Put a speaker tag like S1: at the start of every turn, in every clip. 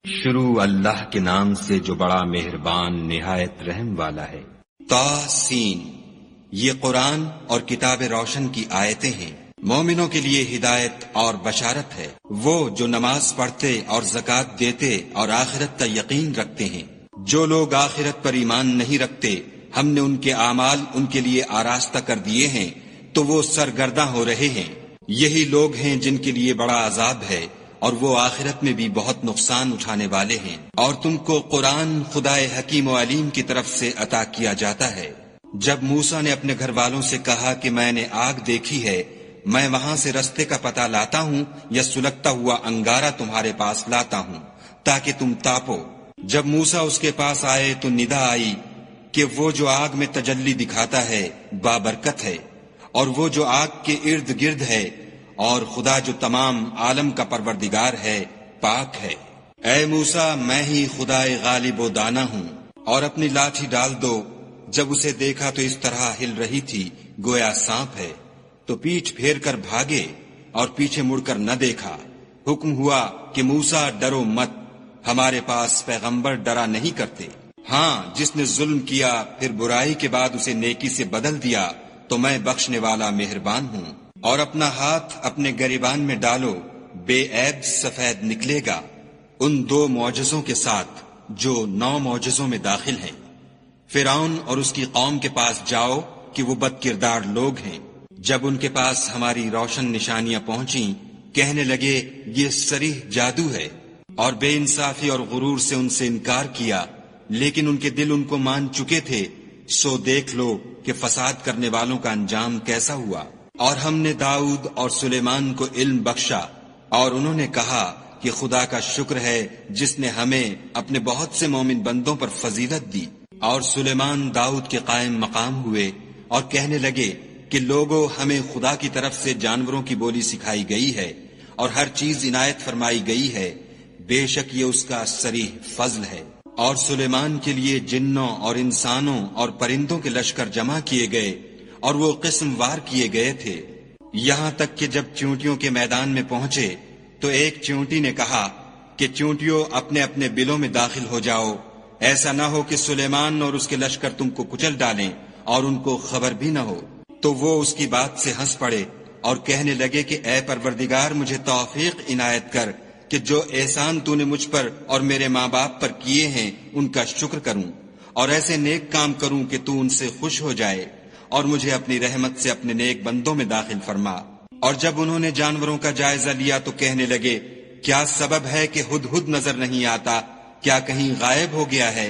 S1: شروع اللہ کے نام سے جو بڑا مہربان نہایت رحم والا ہے۔
S2: طاسین، یہ قرآن اور کتاب روشن کی آیتیں ہیں، مومنوں کے لیے ہدایت اور بشارت ہے۔ وہ جو نماز پڑھتے اور زکوٰۃ دیتے اور آخرت کا یقین رکھتے ہیں۔ جو لوگ آخرت پر ایمان نہیں رکھتے، ہم نے ان کے اعمال ان کے لیے آراستہ کر دیے ہیں تو وہ سرگرداں ہو رہے ہیں۔ یہی لوگ ہیں جن کے لیے بڑا عذاب ہے اور وہ آخرت میں بھی بہت نقصان اٹھانے والے ہیں۔ اور تم کو قرآن خدائے حکیم و علیم کی طرف سے عطا کیا جاتا ہے۔ جب موسیٰ نے اپنے گھر والوں سے کہا کہ میں نے آگ دیکھی ہے، میں وہاں سے رستے کا پتہ لاتا ہوں یا سلگتا ہوا انگارہ تمہارے پاس لاتا ہوں تاکہ تم تاپو۔ جب موسیٰ اس کے پاس آئے تو ندا آئی کہ وہ جو آگ میں تجلی دکھاتا ہے بابرکت ہے، اور وہ جو آگ کے ارد گرد ہے، اور خدا جو تمام عالم کا پروردگار ہے پاک ہے۔ اے موسیٰ، میں ہی خدائے غالب و دانا ہوں، اور اپنی لاٹھی ڈال دو۔ جب اسے دیکھا تو اس طرح ہل رہی تھی گویا سانپ ہے، تو پیٹھ پھیر کر بھاگے اور پیچھے مڑ کر نہ دیکھا۔ حکم ہوا کہ موسیٰ ڈرو مت، ہمارے پاس پیغمبر ڈرا نہیں کرتے۔ ہاں، جس نے ظلم کیا پھر برائی کے بعد اسے نیکی سے بدل دیا تو میں بخشنے والا مہربان ہوں۔ اور اپنا ہاتھ اپنے گریبان میں ڈالو، بے عیب سفید نکلے گا، ان 2 معجزوں کے ساتھ جو 9 معجزوں میں داخل ہیں۔ فرعون اور اس کی قوم کے پاس جاؤ کہ وہ بد کردار لوگ ہیں۔ جب ان کے پاس ہماری روشن نشانیاں پہنچیں، کہنے لگے یہ صریح جادو ہے، اور بے انصافی اور غرور سے ان سے انکار کیا، لیکن ان کے دل ان کو مان چکے تھے۔ سو دیکھ لو کہ فساد کرنے والوں کا انجام کیسا ہوا۔ اور ہم نے داؤد اور سلیمان کو علم بخشا، اور انہوں نے کہا کہ خدا کا شکر ہے جس نے ہمیں اپنے بہت سے مومن بندوں پر فضیلت دی۔ اور سلیمان داؤد کے قائم مقام ہوئے اور کہنے لگے کہ لوگوں، ہمیں خدا کی طرف سے جانوروں کی بولی سکھائی گئی ہے اور ہر چیز عنایت فرمائی گئی ہے، بے شک یہ اس کا صریح فضل ہے۔ اور سلیمان کے لیے جنوں اور انسانوں اور پرندوں کے لشکر جمع کیے گئے، اور وہ قسم وار کیے گئے تھے، یہاں تک کہ جب چیونٹیوں کے میدان میں پہنچے تو ایک چیونٹی نے کہا کہ چیونٹیوں اپنے اپنے بلوں میں داخل ہو جاؤ، ایسا نہ ہو کہ سلیمان اور اس کے لشکر تم کو کچل ڈالیں اور ان کو خبر بھی نہ ہو۔ تو وہ اس کی بات سے ہنس پڑے اور کہنے لگے کہ اے پروردگار، مجھے توفیق عنایت کر کہ جو احسان تو نے مجھ پر اور میرے ماں باپ پر کیے ہیں ان کا شکر کروں، اور ایسے نیک کام کروں کہ تو ان سے خوش ہو جائے، اور مجھے اپنی رحمت سے اپنے نیک بندوں میں داخل فرما۔ اور جب انہوں نے جانوروں کا جائزہ لیا تو کہنے لگے کیا سبب ہے کہ ہدہد نظر نہیں آتا؟ کیا کہیں غائب ہو گیا ہے؟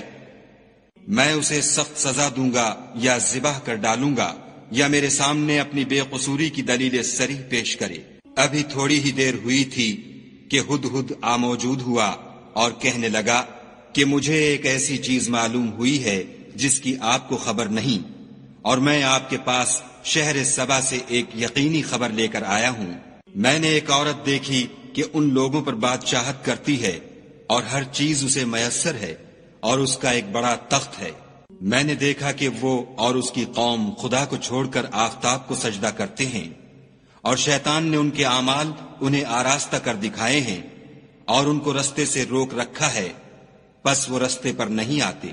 S2: میں اسے سخت سزا دوں گا یا ذبح کر ڈالوں گا، یا میرے سامنے اپنی بے قصوری کی دلیل صریح پیش کرے۔ ابھی تھوڑی ہی دیر ہوئی تھی کہ ہدہد موجود ہوا اور کہنے لگا کہ مجھے ایک ایسی چیز معلوم ہوئی ہے جس کی آپ کو خبر نہیں، اور میں آپ کے پاس شہر سبا سے ایک یقینی خبر لے کر آیا ہوں۔ میں نے ایک عورت دیکھی کہ ان لوگوں پر بادشاہت کرتی ہے اور ہر چیز اسے میسر ہے، اور اس کا ایک بڑا تخت ہے۔ میں نے دیکھا کہ وہ اور اس کی قوم خدا کو چھوڑ کر آفتاب کو سجدہ کرتے ہیں، اور شیطان نے ان کے اعمال انہیں آراستہ کر دکھائے ہیں اور ان کو رستے سے روک رکھا ہے، پس وہ رستے پر نہیں آتے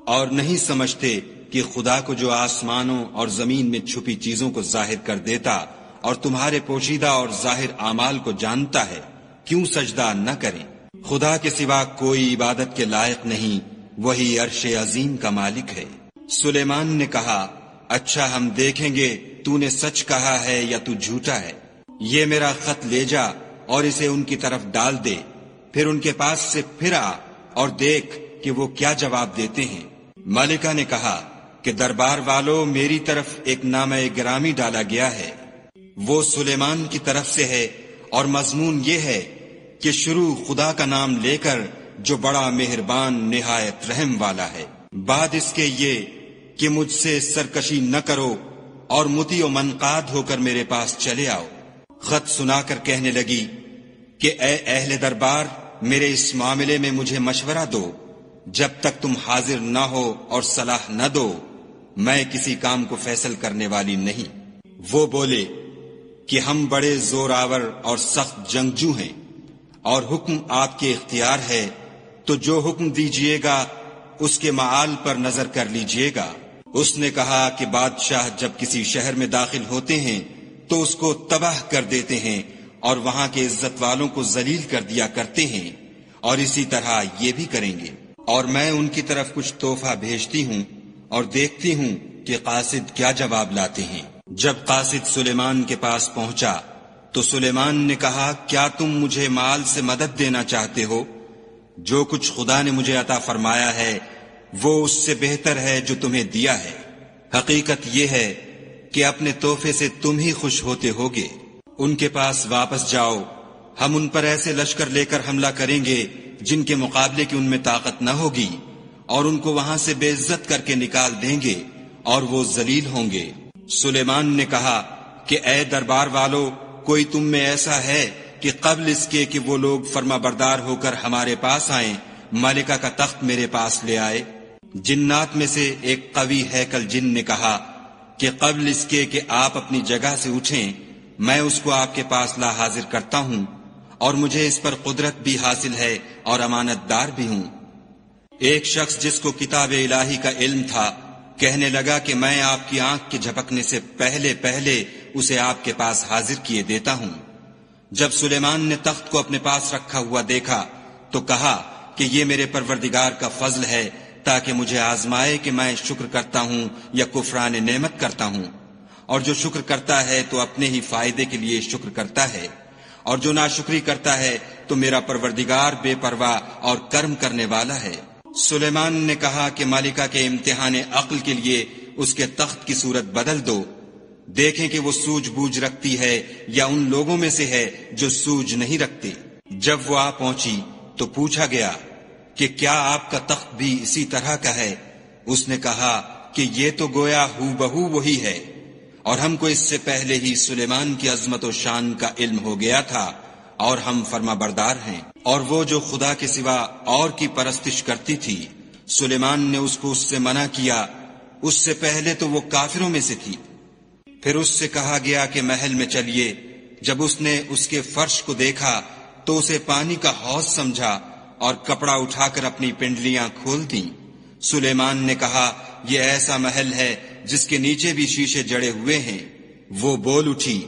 S2: اور نہیں سمجھتے کہ خدا کو جو آسمانوں اور زمین میں چھپی چیزوں کو ظاہر کر دیتا اور تمہارے پوشیدہ اور ظاہر اعمال کو جانتا ہے، کیوں سجدہ نہ کریں؟ خدا کے سوا کوئی عبادت کے لائق نہیں، وہی عرش عظیم کا مالک ہے۔ سلیمان نے کہا اچھا، ہم دیکھیں گے تو نے سچ کہا ہے یا تو جھوٹا ہے۔ یہ میرا خط لے جا اور اسے ان کی طرف ڈال دے، پھر ان کے پاس سے پھر آ اور دیکھ کہ وہ کیا جواب دیتے ہیں۔ ملکہ نے کہا کہ دربار والو، میری طرف ایک نامہ گرامی ڈالا گیا ہے، وہ سلیمان کی طرف سے ہے، اور مضمون یہ ہے کہ شروع خدا کا نام لے کر جو بڑا مہربان نہایت رحم والا ہے۔ بعد اس کے یہ کہ مجھ سے سرکشی نہ کرو اور مطیع و منقاد ہو کر میرے پاس چلے آؤ۔ خط سنا کر کہنے لگی کہ اے اہل دربار، میرے اس معاملے میں مجھے مشورہ دو، جب تک تم حاضر نہ ہو اور صلاح نہ دو میں کسی کام کو فیصل کرنے والی نہیں۔ وہ بولے کہ ہم بڑے زور آور اور سخت جنگجو ہیں، اور حکم آپ کے اختیار ہے تو جو حکم دیجیے گا اس کے معال پر نظر کر لیجیے گا۔ اس نے کہا کہ بادشاہ جب کسی شہر میں داخل ہوتے ہیں تو اس کو تباہ کر دیتے ہیں اور وہاں کے عزت والوں کو ذلیل کر دیا کرتے ہیں، اور اسی طرح یہ بھی کریں گے۔ اور میں ان کی طرف کچھ تحفہ بھیجتی ہوں اور دیکھتی ہوں کہ قاصد کیا جواب لاتے ہیں۔ جب قاصد سلیمان کے پاس پہنچا تو سلیمان نے کہا، کیا تم مجھے مال سے مدد دینا چاہتے ہو؟ جو کچھ خدا نے مجھے عطا فرمایا ہے وہ اس سے بہتر ہے جو تمہیں دیا ہے۔ حقیقت یہ ہے کہ اپنے تحفے سے تم ہی خوش ہوتے ہوگے۔ ان کے پاس واپس جاؤ، ہم ان پر ایسے لشکر لے کر حملہ کریں گے جن کے مقابلے کی ان میں طاقت نہ ہوگی، اور ان کو وہاں سے بے عزت کر کے نکال دیں گے اور وہ ذلیل ہوں گے۔ سلیمان نے کہا کہ اے دربار والو، کوئی تم میں ایسا ہے کہ قبل اس کے کہ وہ لوگ فرما بردار ہو کر ہمارے پاس آئیں ملکہ کا تخت میرے پاس لے آئے؟ جنات میں سے ایک قوی ہیکل جن نے کہا کہ قبل اس کے کہ آپ اپنی جگہ سے اٹھیں میں اس کو آپ کے پاس لا حاضر کرتا ہوں، اور مجھے اس پر قدرت بھی حاصل ہے اور امانت دار بھی ہوں۔ ایک شخص جس کو کتاب الہی کا علم تھا کہنے لگا کہ میں آپ کی آنکھ کے جھپکنے سے پہلے اسے آپ کے پاس حاضر کیے دیتا ہوں۔ جب سلیمان نے تخت کو اپنے پاس رکھا ہوا دیکھا تو کہا کہ یہ میرے پروردگار کا فضل ہے تاکہ مجھے آزمائے کہ میں شکر کرتا ہوں یا کفران نعمت کرتا ہوں، اور جو شکر کرتا ہے تو اپنے ہی فائدے کے لیے شکر کرتا ہے، اور جو ناشکری کرتا ہے تو میرا پروردگار بے پرواہ اور کرم کرنے والا ہے۔ سلیمان نے کہا کہ ملکہ کے امتحان عقل کے لیے اس کے تخت کی صورت بدل دو، دیکھیں کہ وہ سوجھ بوجھ رکھتی ہے یا ان لوگوں میں سے ہے جو سوجھ نہیں رکھتے۔ جب وہ آ پہنچی تو پوچھا گیا کہ کیا آپ کا تخت بھی اسی طرح کا ہے؟ اس نے کہا کہ یہ تو گویا ہو بہو وہی ہے، اور ہم کو اس سے پہلے ہی سلیمان کی عظمت و شان کا علم ہو گیا تھا، اور ہم فرما بردار ہیں۔ اور وہ جو خدا کے سوا اور کی پرستش کرتی تھی سلیمان نے اس کو اس سے منع کیا، اس سے پہلے تو وہ کافروں میں سے تھی۔ پھر اس سے کہا گیا کہ محل میں چلیے۔ جب اس نے اس کے فرش کو دیکھا تو اسے پانی کا حوض سمجھا اور کپڑا اٹھا کر اپنی پنڈلیاں کھول دیں۔ سلیمان نے کہا یہ ایسا محل ہے جس کے نیچے بھی شیشے جڑے ہوئے ہیں۔ وہ بول اٹھی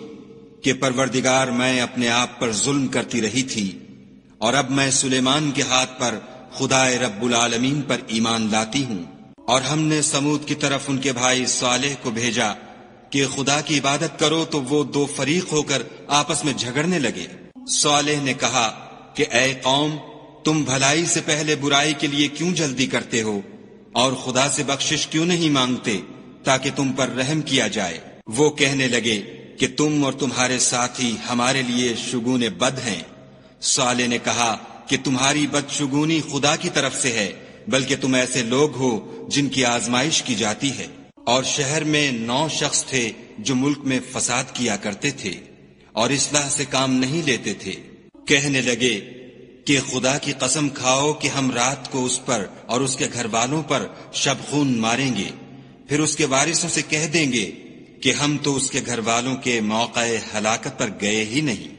S2: کہ پروردگار میں اپنے آپ پر ظلم کرتی رہی تھی، اور اب میں سلیمان کے ہاتھ پر خدا رب العالمین پر ایمان لاتی ہوں۔ اور ہم نے سمود کی طرف ان کے بھائی صالح کو بھیجا کہ خدا کی عبادت کرو، تو وہ دو فریق ہو کر آپس میں جھگڑنے لگے۔ صالح نے کہا کہ اے قوم، تم بھلائی سے پہلے برائی کے لیے کیوں جلدی کرتے ہو، اور خدا سے بخشش کیوں نہیں مانگتے تاکہ تم پر رحم کیا جائے؟ وہ کہنے لگے کہ تم اور تمہارے ساتھی ہمارے لیے شگون بد ہیں۔ صالح نے کہا کہ تمہاری بدشگونی خدا کی طرف سے ہے، بلکہ تم ایسے لوگ ہو جن کی آزمائش کی جاتی ہے۔ اور شہر میں 9 شخص تھے جو ملک میں فساد کیا کرتے تھے اور اصلاح سے کام نہیں لیتے تھے۔ کہنے لگے کہ خدا کی قسم کھاؤ کہ ہم رات کو اس پر اور اس کے گھر والوں پر شبخون ماریں گے، پھر اس کے وارثوں سے کہہ دیں گے کہ ہم تو اس کے گھر والوں کے موقع ہلاکت پر گئے ہی نہیں،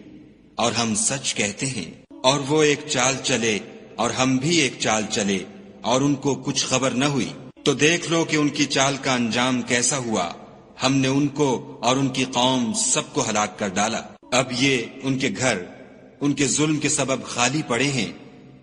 S2: اور ہم سچ کہتے ہیں۔ اور وہ ایک چال چلے اور ہم بھی ایک چال چلے، اور ان کو کچھ خبر نہ ہوئی۔ تو دیکھ لو کہ ان کی چال کا انجام کیسا ہوا۔ ہم نے ان کو اور ان کی قوم سب کو ہلاک کر ڈالا۔ اب یہ ان کے گھر ان کے ظلم کے سبب خالی پڑے ہیں۔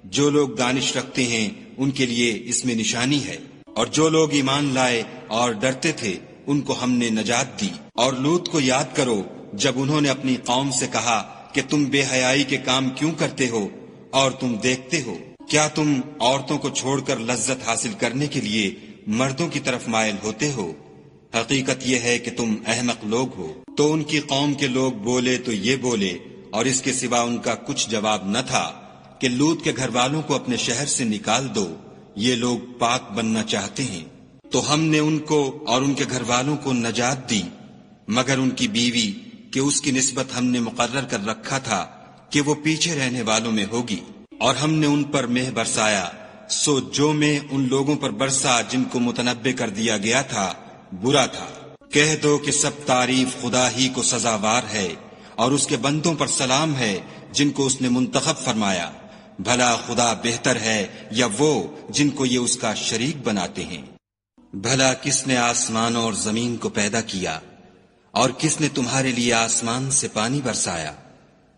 S2: جو لوگ دانش رکھتے ہیں ان کے لیے اس میں نشانی ہے، اور جو لوگ ایمان لائے اور ڈرتے تھے ان کو ہم نے نجات دی۔ اور لوط کو یاد کرو جب انہوں نے اپنی قوم سے کہا کہ تم بے حیائی کے کام کیوں کرتے ہو، اور تم دیکھتے ہو کیا تم عورتوں کو چھوڑ کر لذت حاصل کرنے کے لیے مردوں کی طرف مائل ہوتے ہو؟ حقیقت یہ ہے کہ تم احمق لوگ ہو۔ تو ان کی قوم کے لوگ بولے تو یہ بولے، اور اس کے سوا ان کا کچھ جواب نہ تھا کہ لوط کے گھر والوں کو اپنے شہر سے نکال دو، یہ لوگ پاک بننا چاہتے ہیں۔ تو ہم نے ان کو اور ان کے گھر والوں کو نجات دی، مگر ان کی بیوی کہ اس کی نسبت ہم نے مقرر کر رکھا تھا کہ وہ پیچھے رہنے والوں میں ہوگی۔ اور ہم نے ان پر مہ برسایا، سو جو میں ان لوگوں پر برسا جن کو متنبع کر دیا گیا تھا برا تھا۔ کہہ دو کہ سب تعریف خدا ہی کو سزاوار ہے، اور اس کے بندوں پر سلام ہے جن کو اس نے منتخب فرمایا۔ بھلا خدا بہتر ہے یا وہ جن کو یہ اس کا شریک بناتے ہیں؟ بھلا کس نے آسمانوں اور زمین کو پیدا کیا، اور کس نے تمہارے لیے آسمان سے پانی برسایا؟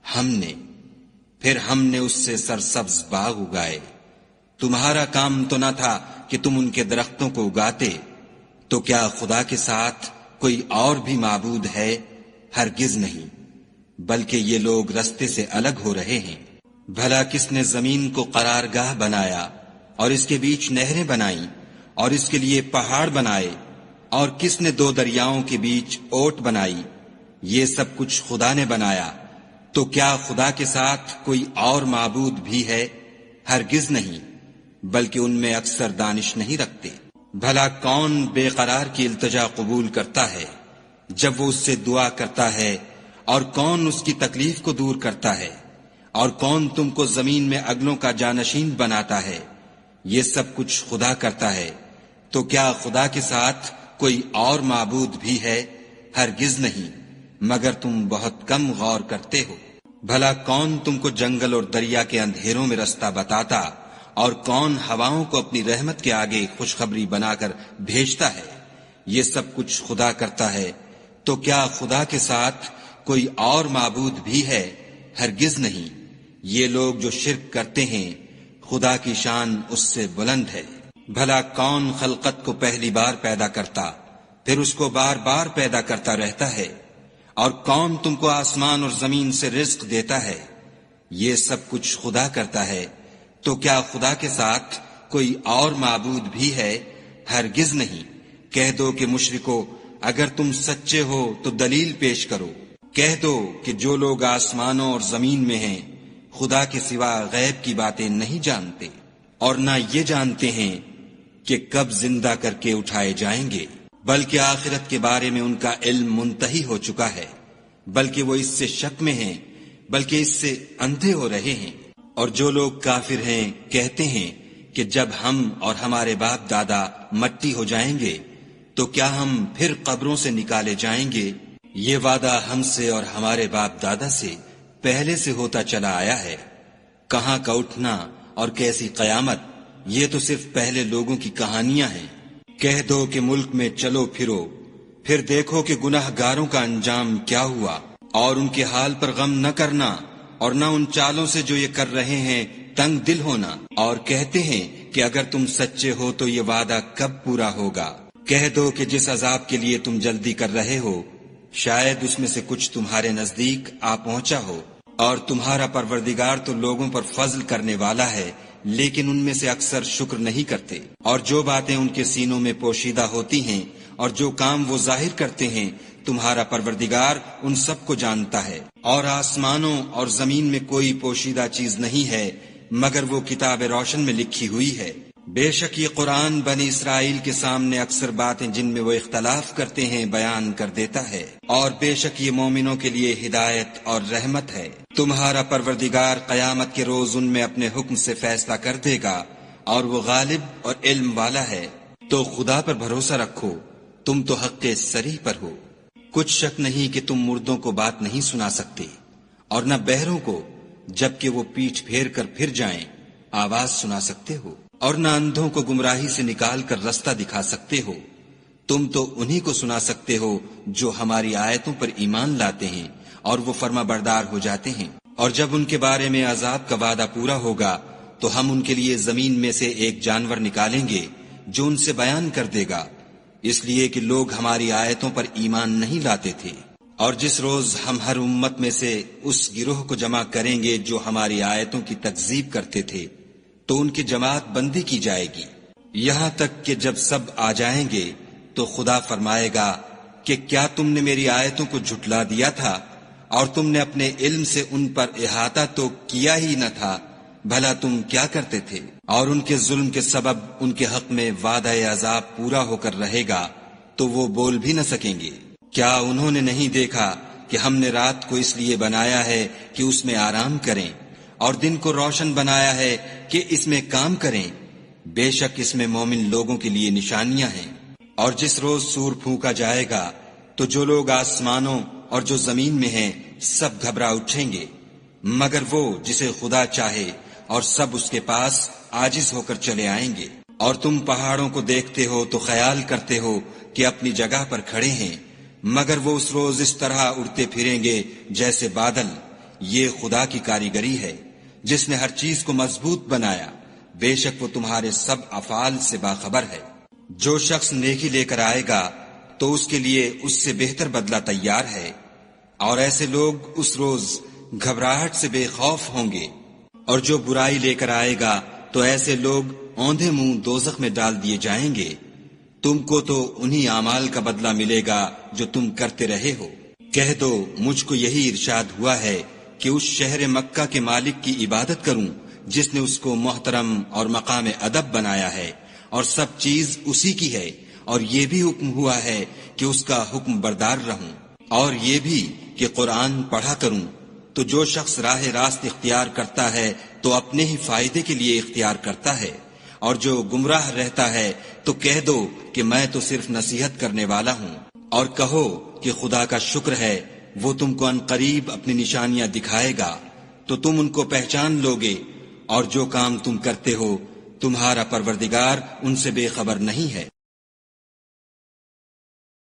S2: ہم نے، پھر ہم نے اس سے سرسبز باغ اگائے۔ تمہارا کام تو نہ تھا کہ تم ان کے درختوں کو اگاتے، تو کیا خدا کے ساتھ کوئی اور بھی معبود ہے؟ ہرگز نہیں، بلکہ یہ لوگ رستے سے الگ ہو رہے ہیں۔ بھلا کس نے زمین کو قرارگاہ بنایا اور اس کے بیچ نہریں بنائیں اور اس کے لیے پہاڑ بنائے، اور کس نے 2 دریاؤں کے بیچ اوٹ بنائی؟ یہ سب کچھ خدا نے بنایا، تو کیا خدا کے ساتھ کوئی اور معبود بھی ہے؟ ہرگز نہیں، بلکہ ان میں اکثر دانش نہیں رکھتے۔ بھلا کون بے قرار کی التجا قبول کرتا ہے جب وہ اس سے دعا کرتا ہے، اور کون اس کی تکلیف کو دور کرتا ہے، اور کون تم کو زمین میں اگلوں کا جانشین بناتا ہے؟ یہ سب کچھ خدا کرتا ہے، تو کیا خدا کے ساتھ کوئی اور معبود بھی ہے؟ ہرگز نہیں، مگر تم بہت کم غور کرتے ہو۔ بھلا کون تم کو جنگل اور دریا کے اندھیروں میں رستہ بتاتا، اور کون ہواؤں کو اپنی رحمت کے آگے خوشخبری بنا کر بھیجتا ہے؟ یہ سب کچھ خدا کرتا ہے، تو کیا خدا کے ساتھ کوئی اور معبود بھی ہے؟ ہرگز نہیں۔ یہ لوگ جو شرک کرتے ہیں، خدا کی شان اس سے بلند ہے۔ بھلا کون خلقت کو پہلی بار پیدا کرتا، پھر اس کو بار بار پیدا کرتا رہتا ہے؟ اور کون تم کو آسمان اور زمین سے رزق دیتا ہے؟ یہ سب کچھ خدا کرتا ہے، تو کیا خدا کے ساتھ کوئی اور معبود بھی ہے؟ ہرگز نہیں۔ کہہ دو کہ مشرکو، اگر تم سچے ہو تو دلیل پیش کرو۔ کہہ دو کہ جو لوگ آسمانوں اور زمین میں ہیں خدا کے سوا غیب کی باتیں نہیں جانتے، اور نہ یہ جانتے ہیں کہ کب زندہ کر کے اٹھائے جائیں گے، بلکہ آخرت کے بارے میں ان کا علم منتہی ہو چکا ہے، بلکہ وہ اس سے شک میں ہیں، بلکہ اس سے اندھے ہو رہے ہیں۔ اور جو لوگ کافر ہیں کہتے ہیں کہ جب ہم اور ہمارے باپ دادا مٹی ہو جائیں گے تو کیا ہم پھر قبروں سے نکالے جائیں گے؟ یہ وعدہ ہم سے اور ہمارے باپ دادا سے پہلے سے ہوتا چلا آیا ہے۔ کہاں کا اٹھنا اور کیسی قیامت، یہ تو صرف پہلے لوگوں کی کہانیاں ہیں۔ کہہ دو کہ ملک میں چلو پھرو، پھر دیکھو کہ گناہ گاروں کا انجام کیا ہوا، اور ان کے حال پر غم نہ کرنا، اور نہ ان چالوں سے جو یہ کر رہے ہیں تنگ دل ہونا، اور کہتے ہیں کہ اگر تم سچے ہو تو یہ وعدہ کب پورا ہوگا؟ کہہ دو کہ جس عذاب کے لیے تم جلدی کر رہے ہو شاید اس میں سے کچھ تمہارے نزدیک آ پہنچا ہو، اور تمہارا پروردگار تو لوگوں پر فضل کرنے والا ہے، لیکن ان میں سے اکثر شکر نہیں کرتے۔ اور جو باتیں ان کے سینوں میں پوشیدہ ہوتی ہیں اور جو کام وہ ظاہر کرتے ہیں تمہارا پروردگار ان سب کو جانتا ہے۔ اور آسمانوں اور زمین میں کوئی پوشیدہ چیز نہیں ہے مگر وہ کتاب روشن میں لکھی ہوئی ہے۔ بے شک یہ قرآن بنی اسرائیل کے سامنے اکثر باتیں جن میں وہ اختلاف کرتے ہیں بیان کر دیتا ہے، اور بے شک یہ مومنوں کے لیے ہدایت اور رحمت ہے۔ تمہارا پروردگار قیامت کے روز ان میں اپنے حکم سے فیصلہ کر دے گا، اور وہ غالب اور علم والا ہے۔ تو خدا پر بھروسہ رکھو، تم تو حق صریح پر ہو۔ کچھ شک نہیں کہ تم مردوں کو بات نہیں سنا سکتے، اور نہ بہروں کو جبکہ وہ پیٹھ پھیر کر پھر جائیں آواز سنا سکتے ہو، اور نہ اندھوں کو گمراہی سے نکال کر رستہ دکھا سکتے ہو۔ تم تو انہی کو سنا سکتے ہو جو ہماری آیتوں پر ایمان لاتے ہیں اور وہ فرما بردار ہو جاتے ہیں۔ اور جب ان کے بارے میں عذاب کا وعدہ پورا ہوگا تو ہم ان کے لیے زمین میں سے ایک جانور نکالیں گے جو ان سے بیان کر دے گا، اس لیے کہ لوگ ہماری آیتوں پر ایمان نہیں لاتے تھے۔ اور جس روز ہم ہر امت میں سے اس گروہ کو جمع کریں گے جو ہماری آیتوں کی تکذیب کرتے تھے تو ان کی جماعت بندی کی جائے گی، یہاں تک کہ جب سب آ جائیں گے تو خدا فرمائے گا کہ کیا تم نے میری آیتوں کو جھٹلا دیا تھا اور تم نے اپنے علم سے ان پر احاطہ تو کیا ہی نہ تھا؟ بھلا تم کیا کرتے تھے؟ اور ان کے ظلم کے سبب ان کے حق میں وعدہ عذاب پورا ہو کر رہے گا تو وہ بول بھی نہ سکیں گے۔ کیا انہوں نے نہیں دیکھا کہ ہم نے رات کو اس لیے بنایا ہے کہ اس میں آرام کریں، اور دن کو روشن بنایا ہے کہ اس میں کام کریں؟ بے شک اس میں مومن لوگوں کے لیے نشانیاں ہیں۔ اور جس روز سور پھونکا جائے گا تو جو لوگ آسمانوں اور جو زمین میں ہیں سب گھبرا اٹھیں گے، مگر وہ جسے خدا چاہے اور سب اس کے پاس عاجز ہو کر چلے آئیں گے۔ اور تم پہاڑوں کو دیکھتے ہو تو خیال کرتے ہو کہ اپنی جگہ پر کھڑے ہیں، مگر وہ اس روز اس طرح اڑتے پھریں گے جیسے بادل۔ یہ خدا کی کاریگری ہے جس نے ہر چیز کو مضبوط بنایا، بے شک وہ تمہارے سب افعال سے باخبر ہے۔ جو شخص نیکی لے کر آئے گا تو اس کے لیے اس سے بہتر بدلہ تیار ہے، اور ایسے لوگ اس روز گھبراہٹ سے بے خوف ہوں گے۔ اور جو برائی لے کر آئے گا تو ایسے لوگ اوندھے منہ دوزخ میں ڈال دیے جائیں گے۔ تم کو تو انہی اعمال کا بدلہ ملے گا جو تم کرتے رہے ہو۔ کہہ دو مجھ کو یہی ارشاد ہوا ہے کہ اس شہر مکہ کے مالک کی عبادت کروں جس نے اس کو محترم اور مقام ادب بنایا ہے، اور سب چیز اسی کی ہے، اور یہ بھی حکم ہوا ہے کہ اس کا حکم بردار رہوں، اور یہ بھی کہ قرآن پڑھا کروں۔ تو جو شخص راہ راست اختیار کرتا ہے تو اپنے ہی فائدے کے لیے اختیار کرتا ہے، اور جو گمراہ رہتا ہے تو کہہ دو کہ میں تو صرف نصیحت کرنے والا ہوں۔ اور کہو کہ خدا کا شکر ہے، وہ تم کو عنقریب اپنی نشانیاں دکھائے گا تو تم ان کو پہچان لوگے، اور جو کام تم کرتے ہو تمہارا پروردگار ان سے بے خبر نہیں ہے۔